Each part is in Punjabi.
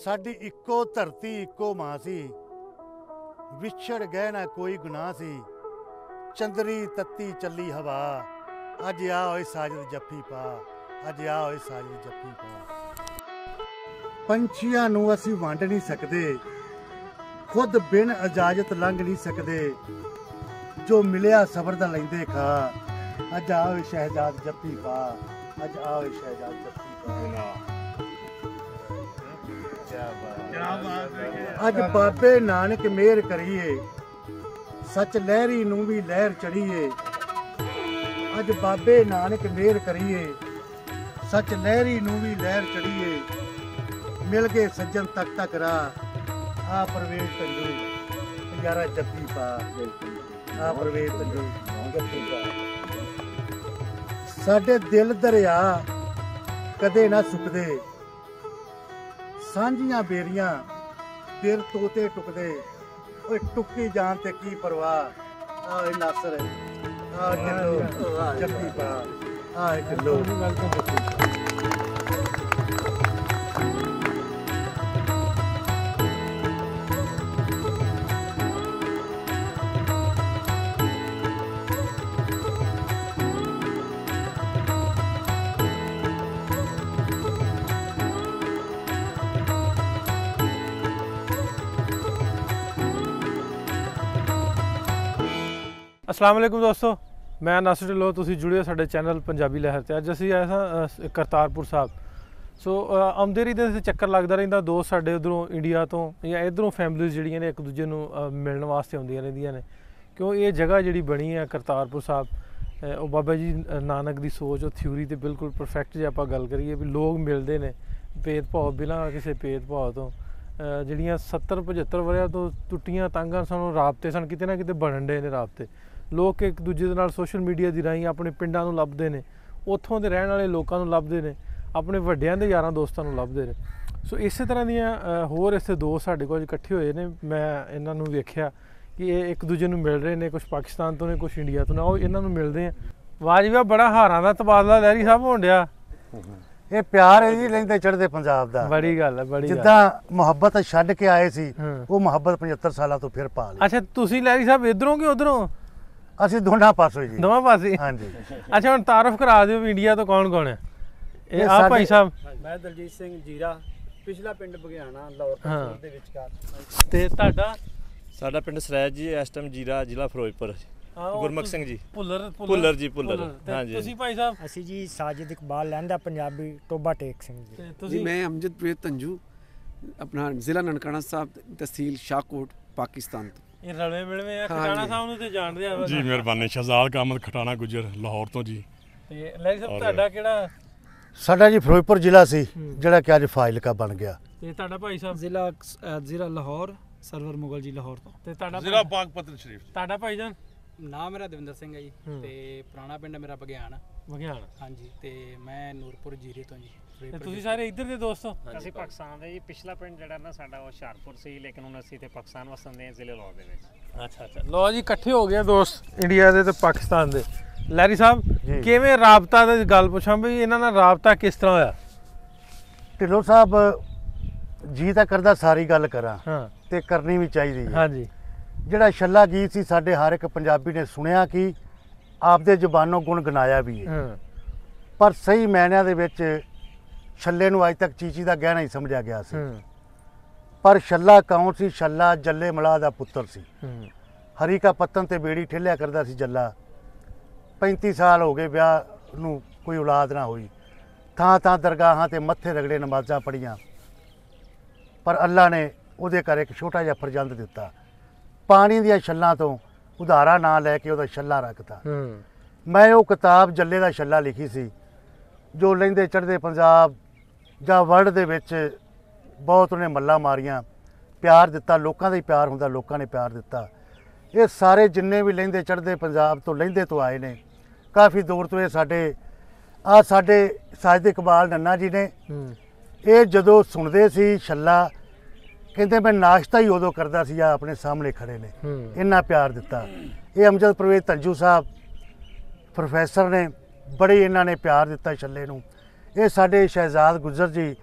साडी इक्को धरती इक्को मां सी, विछड़ गए ना कोई गुनाह सी। चंदरी तत्ती चली हवा, अज आ होए साजिद जफ्फी पा, अज आ होए साजिद जफ्फी पा। पंछियां नूं असीं वंड नहीं सकदे, खुद बिन इजाजत लंघ नहीं सकदे। जो मिलिया सबर दा लैंदे खा, अज आ होए शहजाद जफ्फी पा, अज आ होए शहजाद जफ्फी पा। अज बाबे नानक मेहर करिए, सच लहरी नूं भी लहर चढ़ीए। अज बाबे नानक मेहर करिए, सच लहरी नूं भी लहर चढ़ीए। मिल गए सज्जन तक तक राह, आ परवेज तंजू यारा जफ्फी पा, आ परवेज तंजू जफ्फी पा। साडे दिल दरिया कदे ना सुकदे, सांझियां बेरियां दिल तोते टुकदे। ओए टुक्की जान ते की परवाह, आ नासर आ ढिल्लो जफ्फी पा, आ ढिल्लो। अस्सलाम वालेकुम दोस्तों, मैं नासिर ढिल्लों, तुसीं जुड़े हो साडे चैनल पंजाबी लहर ते। अज असीं आए सां करतारपुर साहब। सो आउंदे रहिंदे ते चक्कर लगदा रहिंदा। दोस्त साडे उधरों इंडिया तो या इधरों फैमिलीज़ जिहड़ियां ने एक दूजे नूं मिलण वास्ते आउंदियां रहिंदियां ने, क्यों ये जगह जिहड़ी बनी है करतारपुर साहब, ਉਹ ਬਾਬਾ ਜੀ ਨਾਨਕ ਦੀ ਸੋਚ ਉਹ ਥਿਊਰੀ ਤੇ ਬਿਲਕੁਲ ਪਰਫੈਕਟ ਜੇ ਆਪਾਂ ਗੱਲ ਕਰੀਏ ਵੀ ਲੋਕ ਮਿਲਦੇ ਨੇ ਭੇਦਭਾਵ ਬਿਨਾਂ ਕਿਸੇ ਭੇਦਭਾਵ ਤੋਂ। ਜਿਹੜੀਆਂ 70-75 ਵਰਿਆਂ ਤੋਂ ਟੁੱਟੀਆਂ ਤਾਂਘਾਂ ਸਾਨੂੰ ਰਾਬਤੇ ਸਨ, ਕਿਤੇ ਨਾ ਕਿਤੇ ਬਣਨ ਡੇ ਨੇ ਰਾਬਤੇ। ਲੋਕ ਇੱਕ ਦੂਜੇ ਦੇ ਨਾਲ ਸੋਸ਼ਲ ਮੀਡੀਆ ਦੀ ਰਾਹੀਂ ਆਪਣੇ ਪਿੰਡਾਂ ਨੂੰ ਲੱਭਦੇ ਨੇ, ਉੱਥੋਂ ਦੇ ਰਹਿਣ ਵਾਲੇ ਲੋਕਾਂ ਨੂੰ ਲੱਭਦੇ ਨੇ, ਆਪਣੇ ਵੱਡਿਆਂ ਦੇ ਯਾਰਾਂ ਦੋਸਤਾਂ ਨੂੰ ਲੱਭਦੇ ਨੇ। ਸੋ ਇਸੇ ਤਰ੍ਹਾਂ ਦੀਆਂ ਹੋਰ ਇੱਥੇ ਦੋਸਤ ਸਾਡੇ ਕੋਲ ਇਕੱਠੇ ਹੋਏ ਨੇ। ਮੈਂ ਇਹਨਾਂ ਨੂੰ ਵੇਖਿਆ कि ये एक दूजे ਨੂੰ मिल रहे ने, कुछ पाकिस्तान तो ने कुछ इंडिया तो ने। आओ इन्हां ਨੂੰ मिलते हैं। वाह जी वाह, बड़ा हारां दा तबादला लहरी साहब होण डिया। ਇਹ ਪਿਆਰ ਹੈ ਜੀ ਲੈਂਦੇ ਚੜ੍ਹਦੇ ਪੰਜਾਬ ਦਾ। ਬੜੀ ਗੱਲ ਹੈ, ਬੜੀ। ਜਿੱਦਾਂ ਮੁਹੱਬਤ ਛੱਡ ਕੇ ਆਏ ਸੀ, ਉਹ ਮੁਹੱਬਤ 75 ਸਾਲਾਂ ਤੋਂ ਫਿਰ ਪਾ ਲਈ। ਅੱਛਾ, ਤੁਸੀਂ ਲਹਿਰੀ ਸਾਹਿਬ ਇਧਰੋਂ ਕਿ ਉਧਰੋਂ? ਅਸੀਂ ਦੋਨਾਂ ਪਾਸੋਂ ਜੀ। ਦੋਵਾਂ ਪਾਸੇ? ਹਾਂਜੀ। ਅੱਛਾ, ਹੁਣ ਤਾਰਫ ਕਰਾ ਦਿਓ ਵੀ ਇੰਡੀਆ ਤੋਂ ਕੌਣ ਕੌਣ ਹੈ। ਇਹ ਆ ਭਾਈ ਸਾਹਿਬ। ਮੈਂ ਦਲਜੀਤ ਸਿੰਘ ਜੀਰਾ, ਪਿਛਲਾ ਪਿੰਡ ਬਗਿਆਣਾ, ਲਾਹੌਰ ਦੇ ਵਿਚਕਾਰ। ਤੇ ਤੁਹਾਡਾ? ਸਾਡਾ ਪਿੰਡ ਸਰੈਜ ਜੀ, ਇਸ ਟਾਈਮ ਜੀਰਾ, ਜ਼ਿਲ੍ਹਾ ਫਿਰੋਜ਼ਪੁਰ। ਗੁਰਮੁਖ ਸਿੰਘ ਜੀ। ਭੁੱਲਰ ਜੀ, ਭੁੱਲਰ। ਹਾਂਜੀ। ਤੁਸੀਂ ਭਾਈ ਸਾਹਿਬ? ਅਸੀਂ ਜੀ ਸਾਜਿਦ ਇਕਬਾਲ ਲਹਿੰਦਾ ਪੰਜਾਬੀ, ਟੋਬਾ ਟੇਕ ਸਿੰਘ ਜੀ। ਤੁਸੀਂ? मैं अमजदप्रीत तंजू, अपना ज़िला ननकाना साहब, तहसील शाहकोट, पाकिस्तान। ਇਹ ਰਲਵੇਂ ਮਿਲਵੇਂ ਆ ਖਟਾਣਾ ਸਾਹਿਬ ਨੂੰ ਤੇ ਜਾਣਦੇ ਆ ਜੀ। ਮਿਹਰਬਾਨੀ। ਸ਼ਹਜ਼ਾਦ ਕਾਮਦ ਖਟਾਣਾ ਗੁਜਰ, ਲਾਹੌਰ ਤੋਂ ਜੀ। ਤੇ ਲਹਿਰੀ ਸਾਹਿਬ ਤੁਹਾਡਾ ਕਿਹੜਾ? ਸਾਡਾ ਜੀ ਫਿਰੋਜ਼ਪੁਰ ਜ਼ਿਲ੍ਹਾ ਸੀ, ਜਿਹੜਾ ਕਿ ਅੱਜ ਫਾਜ਼ਿਲਕਾ ਬਣ ਗਿਆ। ਤੇ ਤੁਹਾਡਾ ਭਾਈ ਸਾਹਿਬ? ਜ਼ਿਲ੍ਹਾ ਲਾਹੌਰ, ਸਰਵਰ ਮੁਗਲ ਜੀ, ਲਾਹੌਰ ਤੋਂ। ਤੇ ਤੁਹਾਡਾ? ਜ਼ਿਲ੍ਹਾ ਪਾਕਪਤਨ ਸ਼ਰੀਫ। ਤੁਹਾਡਾ ਭਾਈ ਜਾਨ? ਨਾਮ ਮੇਰਾ ਦਵਿੰਦਰ ਸਿੰਘ ਹੈ ਜੀ, ਤੇ ਪੁਰਾਣਾ ਪਿੰਡ ਮੇਰਾ ਬਗਿਆਣਾ। ਬਗਿਆਣਾ, ਹਾਂਜੀ। ਤੇ ਮੈਂ ਨੂਰਪੁਰ ਜੀਰੇ ਤੋਂ ਜੀ। ਤੇ ਤੁਸੀਂ ਸਾਰੇ ਇੱਧਰ ਦੇ ਦੋਸਤ ਹੋ? ਅਸੀਂ ਪਾਕਿਸਤਾਨ ਦੇ ਜੀ। ਪਿਛਲਾ ਪਿੰਡ ਜਿਹੜਾ ਨਾ ਸਾਡਾ ਉਹ ਹੁਸ਼ਿਆਰਪੁਰ ਸੀ, ਲੇਕਿਨ ਹੁਣ ਅਸੀਂ ਤੇ ਪਾਕਿਸਤਾਨ ਵਸਦੇ ਹਾਂ, ਜ਼ਿਲ੍ਹੇ ਲਾਹੌਰ ਦੇ ਵਿੱਚ। ਅੱਛਾ ਅੱਛਾ। ਲੋ ਜੀ, ਇਕੱਠੇ ਹੋ ਗਏ ਦੋਸਤ ਇੰਡੀਆ ਦੇ ਤੇ ਪਾਕਿਸਤਾਨ ਦੇ। ਲਹਿਰੀ ਸਾਹਿਬ, ਕਿਵੇਂ ਰਾਬਤਾ ਦੀ ਗੱਲ ਪੁੱਛਾਂ ਵੀ ਇਹਨਾਂ ਨਾਲ ਰਾਬਤਾ ਕਿਸ ਤਰ੍ਹਾਂ ਹੋਇਆ? ਢਿੱਲੋਂ ਸਾਹਿਬ ਜੀ ਤਾਂ ਕਰਦਾ ਸਾਰੀ ਗੱਲ ਕਰਾਂ, ਹਾਂ, ਤੇ ਕਰਨੀ ਵੀ ਚਾਹੀਦੀ ਹੈ। ਹਾਂਜੀ। ਜਿਹੜਾ ਛੱਲਾ ਗੀਤ ਸੀ, ਸਾਡੇ ਹਰ ਇੱਕ ਪੰਜਾਬੀ ਨੇ ਸੁਣਿਆ ਕਿ ਆਪਦੇ ਜ਼ੁਬਾਨੋਂ ਗੁਣ ਗਨਾਇਆ ਵੀ ਹੈ। ਪਰ ਸਹੀ ਮਾਇਨਿਆਂ ਦੇ ਵਿੱਚ ਛੱਲੇ ਨੂੰ ਅੱਜ ਤੱਕ ਚੀਚੀ ਦਾ ਗਹਿਣਾ ਹੀ ਸਮਝਿਆ ਗਿਆ ਸੀ। ਪਰ ਛੱਲਾ ਕੌਣ ਸੀ? ਛੱਲਾ ਜੱਲੇ ਮਲਾਹ ਦਾ ਪੁੱਤਰ ਸੀ। ਹਰੀ ਕਾ ਪੱਤਨ ਤੇ ਬੇੜੀ ਠੇਲਿਆ ਕਰਦਾ ਸੀ ਜੱਲਾ। 35 ਸਾਲ ਹੋ ਗਏ ਵਿਆਹ ਨੂੰ, ਕੋਈ ਔਲਾਦ ਨਾ ਹੋਈ। ਥਾਂ ਥਾਂ ਦਰਗਾਹਾਂ ਤੇ ਮੱਥੇ ਰਗੜੇ, ਨਮਾਜ਼ਾਂ ਪੜ੍ਹੀਆਂ, ਪਰ ਅੱਲਾ ਨੇ ਉਹਦੇ ਘਰ ਇੱਕ ਛੋਟਾ ਜਿਹਾ ਫਰਜ਼ੰਦ ਦਿੱਤਾ। ਪਾਣੀ ਦੀਆਂ ਛੱਲਾਂ ਤੋਂ ਉਧਾਰਾ ਨਾਂ ਲੈ ਕੇ ਉਹਦਾ ਛੱਲਾ ਰੱਖਤਾ। ਮੈਂ ਉਹ ਕਿਤਾਬ ਜੱਲੇ ਦਾ ਛੱਲਾ ਲਿਖੀ ਸੀ, ਜੋ ਲਹਿੰਦੇ ਚੜ੍ਹਦੇ ਪੰਜਾਬ ਜਾਂ ਵਰਲਡ ਦੇ ਵਿੱਚ ਬਹੁਤ ਉਹਨੇ ਮੱਲਾਂ ਮਾਰੀਆਂ। ਪਿਆਰ ਦਿੱਤਾ, ਲੋਕਾਂ ਦਾ ਹੀ ਪਿਆਰ ਹੁੰਦਾ, ਲੋਕਾਂ ਨੇ ਪਿਆਰ ਦਿੱਤਾ। ਇਹ ਸਾਰੇ ਜਿੰਨੇ ਵੀ ਲਹਿੰਦੇ ਚੜ੍ਹਦੇ ਪੰਜਾਬ ਤੋਂ, ਲਹਿੰਦੇ ਤੋਂ ਆਏ ਨੇ, ਕਾਫੀ ਦੂਰ ਤੋਂ। ਇਹ ਸਾਡੇ ਸਾਜਿਦ ਇਕਬਾਲ ਨੰਨਾ ਜੀ ਨੇ, ਇਹ ਜਦੋਂ ਸੁਣਦੇ ਸੀ ਛੱਲਾ, ਕਹਿੰਦੇ ਮੈਂ ਨਾਸ਼ਤਾ ਹੀ ਉਦੋਂ ਕਰਦਾ ਸੀ, ਆ ਆਪਣੇ ਸਾਹਮਣੇ ਖੜੇ ਨੇ, ਇੰਨਾ ਪਿਆਰ ਦਿੱਤਾ। ਇਹ ਅਮਜਦਪ੍ਰੀਤ ਤੰਜੂ ਸਾਹਿਬ ਪ੍ਰੋਫੈਸਰ ਨੇ, ਬੜੇ ਇਹਨਾਂ ਨੇ ਪਿਆਰ ਦਿੱਤਾ ਛੱਲੇ ਨੂੰ। ਇਹ ਸਾਡੇ ਸ਼ਹਿਜ਼ਾਦ ਗੁਜਰ ਜੀ,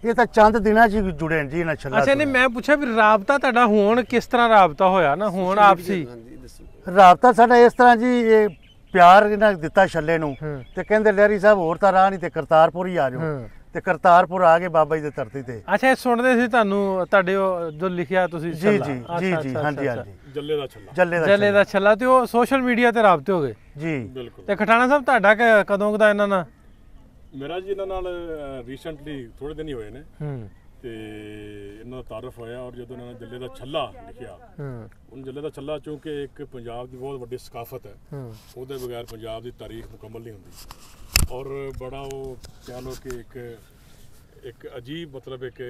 ਇਹ ਤਾਂ ਚੰਦ ਦਿਨਾਂ 'ਚ ਹੀ ਜੁੜੇ ਨੇ ਜੀ ਇਹਨਾਂ ਛੱਲਾ ਅੱਛਾ ਨਹੀਂ ਮੈਂ ਪੁੱਛਿਆ ਵੀ ਰਾਬਤਾ ਤੁਹਾਡਾ ਹੁਣ ਕਿਸ ਤਰ੍ਹਾਂ ਰਾਬਤਾ ਹੋਇਆ ਨਾ ਹੁਣ ਆਪਸੀ ਹਾਂਜੀ ਦੱਸੋ। ਰਾਬਤਾ ਸਾਡਾ ਇਸ ਤਰ੍ਹਾਂ ਜੀ, ਇਹ ਪਿਆਰ ਇਹਨਾਂ ਨੇ ਦਿੱਤਾ ਛੱਲੇ ਨੂੰ ਹੂੰ। ਤੇ ਕਹਿੰਦੇ ਲਹਿਰੀ ਸਾਹਿਬ ਹੋਰ ਤਾਂ ਰਾਹ ਨਹੀਂ ਤੇ ਕਰਤਾਰਪੁਰ ਹੀ ਆ ਜਾਓ, ਹੂੰ। ਤੇ ਕਰਤਾਰਪੁਰ ਆ ਗਏ ਬਾਬਾ ਜੀ ਦੀ ਧਰਤੀ ਤੇ। ਅੱਛਾ ਇਹ ਸੁਣਦੇ ਸੀ ਤੁਹਾਨੂੰ ਤੁਹਾਡੇ ਉਹ ਜੋ ਲਿਖਿਆ ਤੁਸੀਂ ਜੀ ਛੱਲਾ। ਜੀ ਅੱਛਾ, ਜੀ ਅੱਛਾ, ਜੀ ਅੱਛਾ, ਹਾਂਜੀ ਅੱਛਾ। ਹਾਂਜੀ ਜੱਲੇ ਦਾ ਛੱਲਾ ਜੱਲੇ ਦਾ ਜੱਲੇ ਦਾ ਛੱਲਾ ਤੇ ਉਹ ਸੋਸ਼ਲ ਮੀਡੀਆ ਤੇ ਰਾਬਤੇ ਹੋ ਗਏ ਜੀ। ਬਿਲਕੁਲ। ਤੇ ਖਟਾਣਾ ਸਾਹਿਬ ਤੁਹਾਡਾ ਕਦੋਂ ਕੁ ਦਾ ਇਹਨਾਂ ਨਾਲ ਮੇਰਾ ਜੀ ਇਹਨਾਂ ਨਾਲ ਰੀਸੈਂਟਲੀ ਥੋੜੇ ਦਿਨ ਹੀ ਹੋਏ ਨੇ ਹੂੰ ਤੇ ਇਹਨਾਂ ਦਾ ਤਾਰਫ ਹੋਇਆ, ਔਰ ਜਦੋਂ ਇਹਨਾਂ ਨੇ ਜੱਲੇ ਦਾ ਛੱਲਾ ਲਿਖਿਆ, ਹੂੰ ਉਹਨ ਜੱਲੇ ਦਾ ਛੱਲਾ ਚੂੰਕਿ ਇੱਕ ਪੰਜਾਬ ਦੀ ਬਹੁਤ ਵੱਡੀ ਸਕਾਫਤ ਹੈ, ਹੂੰ ਉਹਦੇ ਬਗੈਰ ਪੰਜਾਬ ਦੀ ਤਾਰੀਖ ਮੁਕੰਮਲ ਨਹੀਂ ਹੁੰਦੀ। ਔਰ ਬੜਾ ਉਹ ਕਹਿ ਲਓ ਕਿ ਇੱਕ ਅਜੀਬ ਮਤਲਬ ਇੱਕ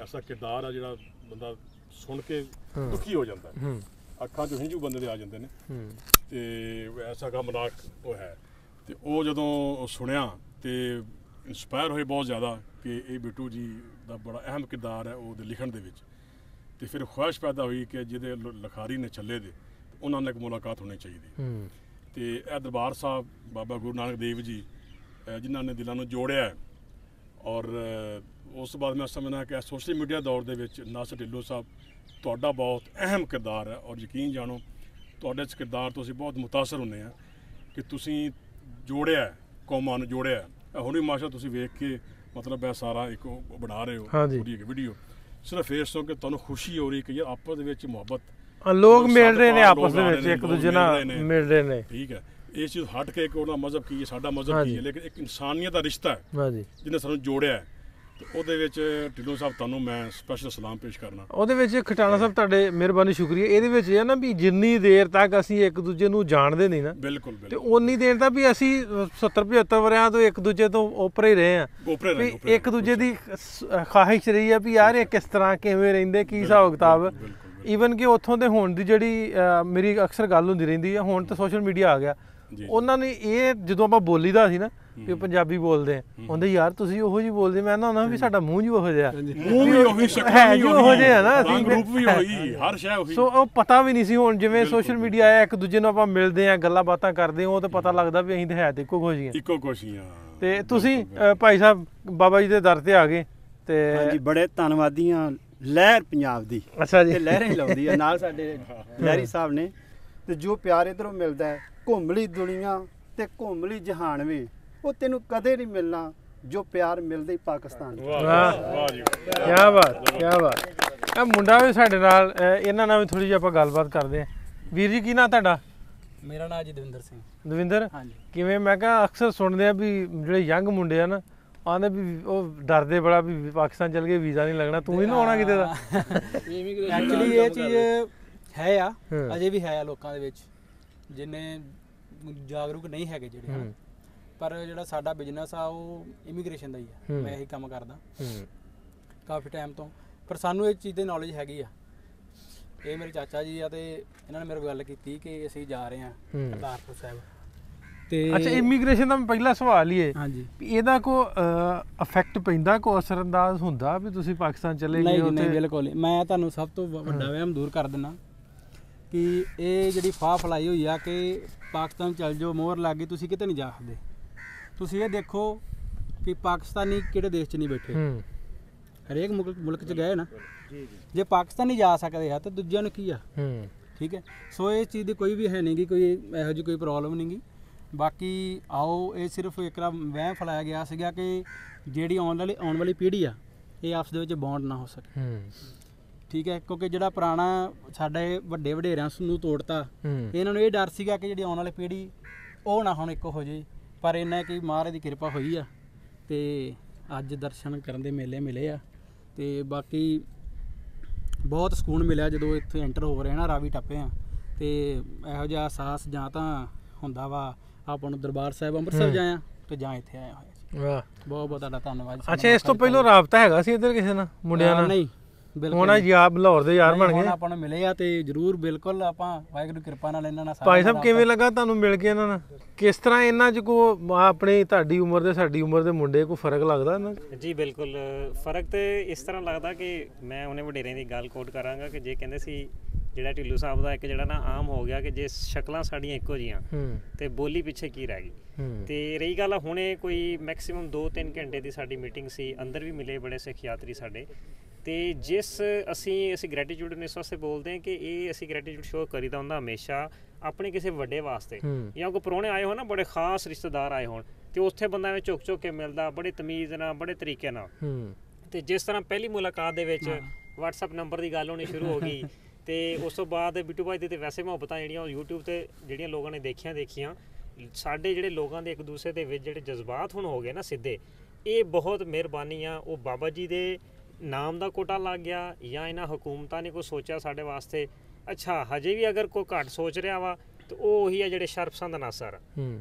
ਐਸਾ ਕਿਰਦਾਰ ਆ ਜਿਹੜਾ ਬੰਦਾ ਸੁਣ ਕੇ ਦੁਖੀ ਹੋ ਜਾਂਦਾ ਹੈ। ਹੂੰ ਅੱਖਾਂ 'ਚ ਹੰਝੂ ਬੰਦੇ ਦੇ ਆ ਜਾਂਦੇ ਨੇ ਹੂੰ ਤੇ ਐਸਾ ਗਮਨਾਕ ਉਹ ਹੈ। ਤੇ ਉਹ ਜਦੋਂ ਸੁਣਿਆ ਤੇ ਇੰਸਪਾਇਰ ਹੋਏ ਬਹੁਤ ਜ਼ਿਆਦਾ ਕਿ ਇਹ ਬਿੱਟੂ ਜੀ ਦਾ ਬੜਾ ਅਹਿਮ ਕਿਰਦਾਰ ਹੈ ਉਹਦੇ ਲਿਖਣ ਦੇ ਵਿੱਚ। ਤੇ ਫਿਰ ਖੁਆਇਸ਼ ਪੈਦਾ ਹੋਈ ਕਿ ਜਿਹਦੇ ਲਿਖਾਰੀ ਨੇ ਛੱਲੇ ਦੇ, ਉਹਨਾਂ ਨਾਲ ਇੱਕ ਮੁਲਾਕਾਤ ਹੋਣੀ ਚਾਹੀਦੀ। ਹੂੰ ਤੇ ਇਹ ਦਰਬਾਰ ਸਾਹਿਬ ਬਾਬਾ ਗੁਰੂ ਨਾਨਕ ਦੇਵ ਜੀ ਜਿਨ੍ਹਾਂ ਨੇ ਦਿਲਾਂ ਨੂੰ ਜੋੜਿਆ ਹੈ। ਔਰ ਉਸ ਤੋਂ ਬਾਅਦ ਮੈਂ ਸਮਝਦਾ ਕਿ ਸੋਸ਼ਲ ਮੀਡੀਆ ਦੌਰ ਦੇ ਵਿੱਚ ਨਾਸਰ ਢਿੱਲੋਂ ਸਾਹਿਬ ਤੁਹਾਡਾ ਬਹੁਤ ਅਹਿਮ ਕਿਰਦਾਰ ਹੈ, ਔਰ ਯਕੀਨ ਜਾਣੋ ਤੁਹਾਡੇ ਇਸ ਕਿਰਦਾਰ ਤੋਂ ਅਸੀਂ ਬਹੁਤ ਮੁਤਾਸਰ ਹੁੰਦੇ ਹਾਂ ਕਿ ਤੁਸੀਂ ਜੋੜਿਆ ਕੌਮਾਂ ਨੂੰ ਜੋੜਿਆ। ਹੁਣ ਵੀ ਮਾਸ਼ਾ ਤੁਸੀਂ ਵੇਖ ਕੇ ਮਤਲਬ ਇਹ ਸਾਰਾ ਇੱਕ ਉਹ ਬਣਾ ਰਹੇ ਹੋ ਹਾਂਜੀ। ਪੂਰੀ ਇੱਕ ਵੀਡੀਓ, ਸਿਰਫ ਇਸ ਤੋਂ ਕਿ ਤੁਹਾਨੂੰ ਖੁਸ਼ੀ ਹੋ ਰਹੀ ਕਿ ਯਾਰ ਆਪਸ ਦੇ ਵਿੱਚ ਮੁਹੱਬਤ, ਲੋਕ ਮਿਲ ਰਹੇ ਨੇ ਲੋਕ ਆਪਸ ਦੇ ਆ ਰਹੇ ਵਿੱਚ ਨੇ, ਇੱਕ ਲੋਕ ਦੂਜੇ ਮਿਲ ਨਾਲ ਰਹੇ ਨੇ। ਮਿਲ ਰਹੇ ਨੇ। ਠੀਕ ਹੈ, ਇਹ ਚੀਜ਼ ਹਟ ਕੇ ਕਿ ਉਹਦਾ ਮਜ਼ਹਬ ਕੀ ਹੈ ਸਾਡਾ ਮਜ਼ਹਬ ਕੀ ਹੈ, ਲੇਕਿਨ ਇੱਕ ਇਨਸਾਨੀਅਤ ਦਾ ਰਿਸ਼ਤਾ ਹੈ ਹਾਂਜੀ ਜਿਹਨੇ ਸਾਨੂੰ ਜੋੜਿਆ ਹੈ। ਤੇ ਉਹਦੇ ਵਿੱਚ ਢਿੱਲੋਂ ਸਾਹਿਬ ਤੁਹਾਨੂੰ ਮੈਂ ਸਪੈਸ਼ਲ ਸਲਾਮ ਪੇਸ਼ ਕਰਨਾ। ਉਹਦੇ ਵਿੱਚ ਖਟਾਣਾ ਸਾਹਿਬ ਤੁਹਾਡੇ ਮਿਹਰਬਾਨੀ ਸ਼ੁਕਰੀਆ। ਇਹਦੇ ਵਿੱਚ ਇਹ ਨਾ ਵੀ ਜਿੰਨੀ ਦੇਰ ਤੱਕ ਅਸੀਂ ਇੱਕ ਦੂਜੇ ਨੂੰ ਜਾਣਦੇ ਨਹੀਂ ਨਾ ਬਿਲਕੁਲ ਤੇ ਬਿਲਕੁਲ ਉਨੀ ਦੇਰ ਤੱਕ ਵੀ ਅਸੀਂ 70-75 ਵਰਿਆਂ ਤੋਂ ਇੱਕ ਦੂਜੇ ਤੋਂ ਉੱਪਰ ਹੀ ਰਹੇ ਆ ਉਪਰੇ ਵੀ ਰਹੇ ਇੱਕ ਦੂਜੇ ਦੀ ਖਾਹਿਸ਼ ਰਹੀ ਆ ਵੀ ਯਾਰ ਇਹ ਕਿਸ ਤਰ੍ਹਾਂ ਕਿਵੇਂ ਰਹਿੰਦੇ ਕੀ ਹਿਸਾਬ ਕਿਤਾਬ। ਈਵਨ ਕਿ ਉੱਥੋਂ ਦੇ ਹੋਣ ਦੀ ਜਿਹੜੀ ਮੇਰੀ ਅਕਸਰ ਗੱਲ ਹੁੰਦੀ ਰਹਿੰਦੀ ਆ, ਹੁਣ ਤਾਂ ਸੋਸ਼ਲ ਮੀਡੀਆ ਆ ਗਿਆ, ਉਹਨਾਂ ਨੇ ਇਹ ਜਦੋਂ ਆਪਾਂ ਬੋਲੀਦਾ ਸੀ ਨਾ ਕਿ ਪੰਜਾਬੀ ਬੋਲਦੇ ਆ ਹੁੰਦੇ ਯਾਰ ਤੁਸੀਂ ਉਹੋ ਜਿਹੀ ਬੋਲਦੇ, ਮੈਂ ਨਾ ਉਹਨਾਂ ਵੀ ਸਾਡਾ ਮੂੰਹ ਜੀ ਉਹੋ ਜਿਹਾ ਮੂੰਹ ਵੀ ਉਹੀ ਸ਼ਕਲ ਹੈ ਵੀ ਜੀ ਉਹੋ ਜਿਹਾ ਨਾ ਰੰਗ ਰੂਪ ਵੀ ਉਹੀ, ਹਰ ਸ਼ੈ ਉਹੀ। ਸੋ ਉਹ ਪਤਾ ਵੀ ਨਹੀਂ ਸੀ। ਹੁਣ ਜਿਵੇਂ ਸੋਸ਼ਲ ਮੀਡੀਆ ਆਇਆ, ਇੱਕ ਦੂਜੇ ਨੂੰ ਆਪਾਂ ਮਿਲਦੇ ਆ, ਗੱਲਾਂ ਬਾਤਾਂ ਕਰਦੇ ਆ, ਉਹ ਤਾਂ ਪਤਾ ਲੱਗਦਾ ਵੀ ਅਸੀਂ ਤਾਂ ਹੈ ਤੇ ਇੱਕੋ ਖੁਸ਼ੀਆਂ। ਇੱਕੋ ਖੁਸ਼ੀਆਂ। ਤੇ ਤੁਸੀਂ ਭਾਈ ਸਾਹਿਬ ਬਾਬਾ ਜੀ ਦੇ ਦਰ ਤੇ ਆ ਗਏ ਤੇ ਹਾਂਜੀ ਬੜੇ ਧੰਨਵਾਦੀ ਹਾਂ ਲਹਿਰ ਪੰਜਾਬ ਦੀ। ਅੱਛਾ ਜੀ ਤੇ ਲਹਿਰਾਂ ਹੀ ਲਾਉਂਦੀ ਆ ਨਾਲ ਸਾਡੇ ਲਹਿਰੀ ਸਾਹਿਬ ਨੇ। ਤੇ ਜੋ ਪਿਆਰ ਇਧਰੋਂ ਮਿਲਦਾ ਹੈ, ਘੁੰਮ ਲਈ ਦੁਨੀਆ ਤੇ ਘੁੰਮ ਲਈ ਜਹਾਨ ਵੇ, ਉਹ ਤੈਨੂੰ ਕਦੇ ਨਹੀਂ ਮਿਲਣਾ ਜੋ ਪਿਆਰ ਮਿਲਦਾ ਹੀ ਪਾਕਿਸਤਾਨ। ਵਾਹ ਵਾਹ ਜੀ, ਕੀ ਬਾਤ ਕੀ ਬਾਤ। ਇਹ ਮੁੰਡਾ ਵੀ ਸਾਡੇ ਨਾਲ, ਇਹਨਾਂ ਨਾਲ ਵੀ ਥੋੜੀ ਜਿਹੀ ਆਪਾਂ ਗੱਲਬਾਤ ਕਰਦੇ ਹਾਂ। ਵੀਰ ਜੀ ਕੀ ਨਾਂ ਤੁਹਾਡਾ? ਮੇਰਾ ਨਾਮ ਜੀ ਦਵਿੰਦਰ ਸਿੰਘ। ਦਵਿੰਦਰ ਹਾਂਜੀ। ਕਿਵੇਂ? ਮੈਂ ਕਿਹਾ ਅਕਸਰ ਸੁਣਦੇ ਆ ਵੀ ਜਿਹੜੇ ਯੰਗ ਮੁੰਡੇ ਆ ਨਾ ਆਂਦੇ ਵੀ ਉਹ ਡਰਦੇ ਬੜਾ ਵੀ ਪਾਕਿਸਤਾਨ ਚਲ ਗਏ ਵੀਜ਼ਾ ਨਹੀਂ ਲੱਗਣਾ, ਤੂੰ ਹੀ ਨਾ ਆਉਣਾ ਕਿਤੇ ਦਾ। ਐਕਚੁਅਲੀ ਇਹ ਚੀਜ਼ ਹੈ ਆ, ਅਜੇ ਵੀ ਹੈ ਆ ਲੋਕਾਂ ਦੇ ਵਿੱਚ ਜਿੰਨੇ ਜਾਗਰੂਕ ਨਹੀਂ ਹੈਗੇ ਜਿਹੜੇ ਹਨ। ਪਰ ਜਿਹੜਾ ਸਾਡਾ ਬਿਜ਼ਨਸ ਆ ਉਹ ਇਮੀਗ੍ਰੇਸ਼ਨ ਦਾ ਹੀ ਆ। ਮੈਂ ਇਹੀ ਕੰਮ ਕਰਦਾ ਕਾਫੀ ਟਾਈਮ ਤੋਂ, ਪਰ ਸਾਨੂੰ ਇਹ ਚੀਜ਼ ਦੀ ਨੌਲੇਜ ਹੈਗੀ ਆ। ਇਹ ਮੇਰੇ ਚਾਚਾ ਜੀ ਆ ਤੇ ਇਹਨਾਂ ਨੇ ਮੇਰੇ ਕੋਲ ਗੱਲ ਕੀਤੀ ਕਿ ਅਸੀਂ ਜਾ ਰਹੇ ਹਾਂ ਕਰਤਾਰਪੁਰ ਸਾਹਿਬ। ਤੇ ਅੱਛਾ, ਇਮੀਗ੍ਰੇਸ਼ਨ ਦਾ ਪਹਿਲਾ ਸਵਾਲ ਹੀ ਹੈ ਹਾਂਜੀ ਵੀ ਇਹਦਾ ਕੋ ਇਫੈਕਟ ਪੈਂਦਾ, ਕੋ ਅਸਰਅੰਦਾਜ਼ ਹੁੰਦਾ ਵੀ ਤੁਸੀਂ ਪਾਕਿਸਤਾਨ ਚਲੇ ਗਏ? ਨਹੀਂ ਬਿਲਕੁਲ ਨਹੀਂ। ਮੈਂ ਤੁਹਾਨੂੰ ਸਭ ਤੋਂ ਵੱਡਾ ਵਹਿਮ ਦੂਰ ਕਰ ਦਿੰਦਾ ਕਿ ਇਹ ਜਿਹੜੀ ਫਾਹ ਫਲਾਈ ਹੋਈ ਆ ਕਿ ਪਾਕਿਸਤਾਨ ਚੱਲ ਜਾਓ, ਮੋਹਰ ਲੱਗ ਗਈ, ਤੁਸੀਂ ਕਿਤੇ ਨਹੀਂ ਜਾ ਸਕਦੇ। ਤੁਸੀਂ ਇਹ ਦੇਖੋ ਕਿ ਪਾਕਿਸਤਾਨੀ ਕਿਹੜੇ ਦੇਸ਼ 'ਚ ਨਹੀਂ ਬੈਠੇ, ਹਰੇਕ ਮੁਲਕ 'ਚ ਗਏ ਨਾ। ਜੇ ਪਾਕਿਸਤਾਨ ਨਹੀਂ ਜਾ ਸਕਦੇ ਆ ਤਾਂ ਦੂਜਿਆਂ ਨੂੰ ਕੀ ਆ? ਠੀਕ ਹੈ। ਸੋ ਇਸ ਚੀਜ਼ ਦੀ ਕੋਈ ਵੀ ਹੈ ਨਹੀਂ ਗੀ, ਕੋਈ ਇਹੋ ਜਿਹੀ ਕੋਈ ਪ੍ਰੋਬਲਮ ਨਹੀਂ ਗੀ। ਬਾਕੀ ਆਓ, ਇਹ ਸਿਰਫ ਇੱਕ ਵਹਿਮ ਫੈਲਾਇਆ ਗਿਆ ਸੀਗਾ ਕਿ ਜਿਹੜੀ ਆਉਣ ਵਾਲੀ ਪੀੜ੍ਹੀ ਆ ਇਹ ਆਪਸ ਦੇ ਵਿੱਚ ਬੌਂਡ ਨਾ ਹੋ ਸਕੇ। ਠੀਕ ਹੈ, ਕਿਉਂਕਿ ਜਿਹੜਾ ਪੁਰਾਣਾ ਸਾਡੇ ਵੱਡੇ ਵਡੇਰਿਆਂ ਨੂੰ ਤੋੜਤਾ, ਇਹਨਾਂ ਨੂੰ ਇਹ ਡਰ ਸੀਗਾ ਕਿ ਜਿਹੜੀ ਆਉਣ ਵਾਲੀ ਪੀੜ੍ਹੀ ਉਹ ਨਾ ਹੁਣ ਇੱਕ ਹੋ ਜੇ। ਪਰ ਇਹਨਾਂ ਕਿ ਮਹਾਰਾਜ ਦੀ ਕਿਰਪਾ ਹੋਈ ਆ ਤੇ ਅੱਜ ਦਰਸ਼ਨ ਕਰਨ ਦੇ ਮੇਲੇ ਮਿਲੇ ਆ। ਤੇ ਬਾਕੀ ਬਹੁਤ ਸਕੂਨ ਮਿਲਿਆ ਜਦੋਂ ਇੱਥੇ ਐਂਟਰ ਹੋ ਰਹੇ ਨਾ, ਰਾਵੀ ਟੱਪੇ ਆ ਤੇ ਇਹੋ ਜਿਹਾ ਅਹਿਸਾਸ ਜਾਂ ਤਾਂ ਹੁੰਦਾ ਵਾ ਆਪਾਂ ਨੂੰ ਦਰਬਾਰ ਸਾਹਿਬ ਅੰਮ੍ਰਿਤਸਰ ਜਾਇਆ ਤੇ ਜਾਂ ਇੱਥੇ ਆਇਆ ਹੋਇਆ। ਵਾਹ, ਬਹੁਤ ਬਹੁਤ ਤੁਹਾਡਾ ਧੰਨਵਾਦ। ਅੱਛਾ, ਇਸ ਤੋਂ ਪਹਿਲਾਂ ਰਾਬਤਾ ਹੈਗਾ ਸੀ ਇੱਧਰ ਕਿਸੇ ਨਾਲ ਮੁੰਡਿਆਂ ਨਾਲ? ਨਹੀਂ ਹੁਣ ਯਾਰ ਲਾਹੌਰ ਦੇ ਯਾਰ ਬਣ ਗਏ ਆਪਾਂ ਨੂੰ ਮਿਲੇ ਆ ਤੇ ਜਰੂਰ ਬਿਲਕੁਲ ਆਪਾਂ ਵਾਹਿਗੁਰੂ ਦੀ ਕਿਰਪਾ ਨਾਲ ਇਹਨਾਂ ਨਾਲ। ਭਾਈ ਸਾਹਿਬ ਕਿਵੇਂ ਲੱਗਾ ਤੁਹਾਨੂੰ ਮਿਲ ਕੇ ਇਹਨਾਂ ਨਾਲ? ਕਿਸ ਤਰ੍ਹਾਂ ਇਹਨਾਂ 'ਚ ਕੋ ਆਪਣੀ ਤੁਹਾਡੀ ਉਮਰ ਦੇ ਸਾਡੀ ਉਮਰ ਦੇ ਮੁੰਡੇ ਕੋਈ ਫਰਕ ਲੱਗਦਾ ਇਹਨਾਂ 'ਚ? ਜੀ ਬਿਲਕੁਲ ਫਰਕ ਤੇ ਇਸ ਤਰ੍ਹਾਂ ਲੱਗਦਾ ਕਿ ਮੈਂ ਉਹਨੇ ਵਡੇਰਿਆਂ ਦੀ ਗੱਲ ਕੋਟ ਕਰਾਂਗਾ ਕਿ ਜੇ ਕਹਿੰਦੇ ਸੀ ਜਿਹੜਾ ਢਿੱਲੋਂ ਸਾਹਿਬ ਦਾ ਇੱਕ ਜਿਹੜਾ ਨਾ ਆਮ ਹੋ ਗਿਆ ਕਿ ਜੇ ਸ਼ਕਲਾਂ ਸਾਡੀਆਂ ਇੱਕੋ ਜੀਆਂ ਤੇ ਬੋਲੀ ਪਿੱਛੇ ਕੀ ਰਹਿ ਗਈ। ਤੇ ਰਹੀ ਗੱਲ ਹੁਣੇ ਕੋਈ ਮੈਕਸਿਮਮ 2-3 ਘੰਟੇ ਦੀ ਸਾਡੀ ਮੀਟਿੰਗ ਸੀ, ਅੰਦਰ ਵੀ ਮਿਲੇ ਬੜੇ ਸਿੱਖ ਯਾਤਰੀ ਸਾਡੇ, ਤੇ ਜਿਸ ਅਸੀਂ ਗ੍ਰੈਟੀਟਿਊਡ ਨੂੰ ਇਸ ਵਾਸਤੇ ਬੋਲਦੇ ਹਾਂ ਕਿ ਇਹ ਅਸੀਂ ਗ੍ਰੈਟੀਟਿਊਡ ਸ਼ੋਅ ਕਰੀਦਾ ਹੁੰਦਾ ਹਮੇਸ਼ਾ ਆਪਣੇ ਕਿਸੇ ਵੱਡੇ ਵਾਸਤੇ, ਜਾਂ ਕੋਈ ਪ੍ਰਾਹੁਣੇ ਆਏ ਹੋਣ ਨਾ, ਬੜੇ ਖਾਸ ਰਿਸ਼ਤੇਦਾਰ ਆਏ ਹੋਣ, ਤੇ ਉੱਥੇ ਬੰਦਾ ਐਵੇਂ ਝੁਕ ਕੇ ਮਿਲਦਾ ਬੜੇ ਤਮੀਜ਼ ਨਾਲ, ਬੜੇ ਤਰੀਕੇ ਨਾਲ। ਤੇ ਜਿਸ ਤਰ੍ਹਾਂ ਪਹਿਲੀ ਮੁਲਾਕਾਤ ਦੇ ਵਿੱਚ WhatsApp ਨੰਬਰ ਦੀ ਗੱਲ ਹੋਣੀ ਸ਼ੁਰੂ ਹੋ ਗਈ, ਤੇ ਉਸ ਤੋਂ ਬਾਅਦ ਬਿੱਟੂ ਭਾਈ ਦੀ ਤੇ ਵੈਸੇ ਮੁਹੱਬਤਾਂ ਜਿਹੜੀਆਂ YouTube ਤੇ ਜਿਹੜੀਆਂ ਲੋਕਾਂ ਨੇ ਦੇਖੀਆਂ, ਸਾਡੇ ਜਿਹੜੇ ਲੋਕਾਂ ਦੇ ਇੱਕ ਦੂਸਰੇ ਦੇ ਵਿੱਚ ਜਿਹੜੇ ਜਜ਼ਬਾਤ ਹੁਣ ਹੋ ਗਏ ਨਾ ਸਿੱਧੇ, ਇਹ ਬਹੁਤ ਮਿਹਰਬਾਨੀ ਆ। ਉਹ ਬਾਬਾ ਜੀ ਦੇ ਨਾਮ ਦਾ ਕੋਟਾ ਲੱਗ ਗਿਆ, ਜਾਂ ਇਹਨਾਂ ਹਕੂਮਤਾਂ ਨੇ ਕੋਈ ਸੋਚਿਆ ਸਾਡੇ ਵਾਸਤੇ। ਅੱਛਾ, ਹਜੇ ਵੀ ਅਗਰ ਕੋਈ ਘੱਟ ਸੋਚ ਰਿਹਾ ਵਾ ਤੇ ਉਹ ਉਹੀ ਆ ਜਿਹੜੇ ਸ਼ਰਪਸੰਦ ਅਨਾਸਰ।